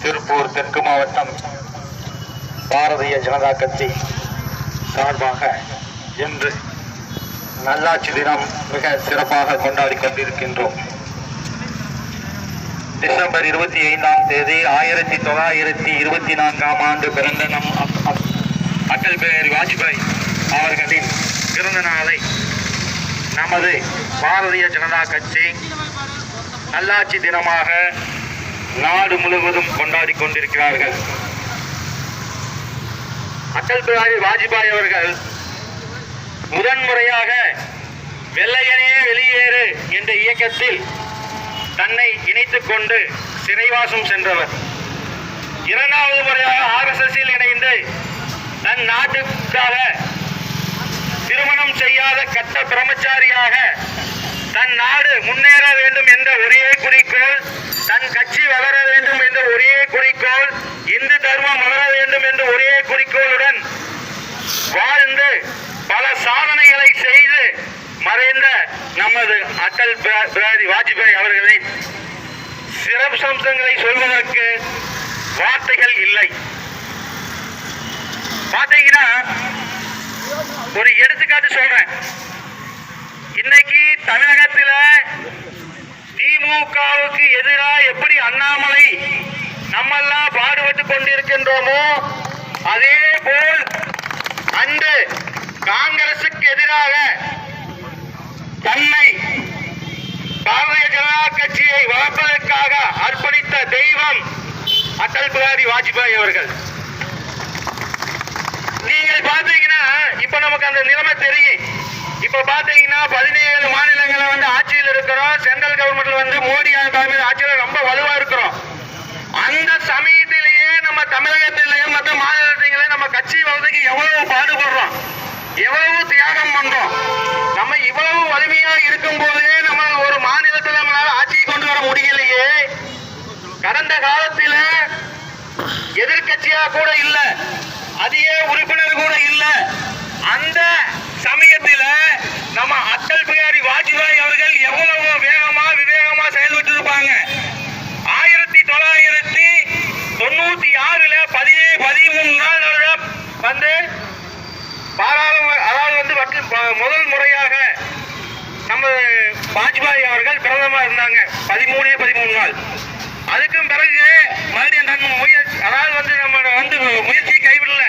திருப்பூர் தெற்கு மாவட்டம் பாரதிய ஜனதா கட்சி சார்பாக இன்று நல்லாட்சி தினம் மிக சிறப்பாக கொண்டாடி கொண்டிருக்கின்றோம். டிசம்பர் 25ஆம் தேதி 1924ஆம் ஆண்டு பிறந்த நம் அடல் பிஹாரி வாஜ்பாய் அவர்களின் பிறந்த நாளை நமது பாரதிய ஜனதா கட்சி நல்லாட்சி தினமாக நாடு முழுவதும் கொண்டாடி கொண்டிருக்கிறார்கள். அடல் பிஹாரி வாஜ்பாய் அவர்கள் முதன்முறையாக வெள்ளையனே வெளியேறு என்ற இயக்கத்தில் தன்னை இணைத்துக் கொண்டு சிறைவாசம் சென்றவர். இரண்டாவது முறையாக RSSல் இணைந்து தன் நாட்டுக்காக திருமணம் செய்யாத கட்ட பிரம்மச்சாரியாக தன் நாடு முன்னேற வேண்டும் என்ற ஒரே குறிக்கோள், தன் கட்சி வளர வேண்டும் என்ற ஒரே குறிக்கோள், இந்து தர்மம் வளர வேண்டும் என்ற ஒரே குறிக்கோளுடன் வாழ்ந்து பல சாதனைகளை செய்து மறைந்த நமது அடல் பிஹாரி வாஜ்பாய் அவர்களின் சிறப்பம்சங்களை சொல்வதற்கு வார்த்தைகள் இல்லை. பாத்தீங்கன்னா ஒரு எடுத்துக்காட்டு சொல்றேன். இன்னைக்கு தமிழகத்தில் திமுகவுக்கு எதிராக எப்படி அண்ணாமலை நம்மெல்லாம் பாடுபட்டு கொண்டிருக்கின்றோமோ அதே போல் அன்று காங்கிரசுக்கு எதிராக தன்னை பாரதிய ஜனதா கட்சியை வளர்ப்பதற்காக அர்ப்பணித்த தெய்வம் அடல் பிஹாரி வாஜ்பாய் அவர்கள். நீங்கள் பாத்தீங்கன்னா இப்ப நமக்கு அந்த நிலைமை தெரியும். இப்ப பாத்தீங்கன்னா 17 மாநிலங்களை ஆட்சியில் இருக்கிறோம். சென்ட்ரல் கவர்மெண்ட்ல மோடி தலைமையில் ஆட்சியில் ரொம்ப வலுவா இருக்கிறோம். அந்த சமயத்திலேயே நம்ம தமிழகத்திலேயும் மற்ற மாநிலத்திலேயே நம்ம கட்சி வளர்றதுக்கு எவ்வளவு பாடுபடுறோம், எவ்வளவு தியாகம் பண்றோம். நம்ம இவ்வளவு வலிமையா இருக்கும் போதே நம்ம ஒரு மாநிலத்தில் நம்மளால ஆட்சியை கொண்டு வர முடியலையே. கடந்த காலத்தில் எதிர்கட்சியா கூட இல்ல, அதிக உறுப்பினர் கூட இல்ல. அந்த சமயத்தில் நம்ம அடல் பிஹாரி வாஜ்பாய் அவர்கள் எவ்வளவு வேகமா விவேகமா செயல்பட்டு இருப்பாங்க. 1996ல் 13 நாள் முதல் முறையாக நம்ம வாஜ்பாய் அவர்கள் பிரதமர் இருந்தாங்க. 13 நாள். அதுக்கும் பிறகு மறுபடியும் நம்ம முயற்சி கைவிடல.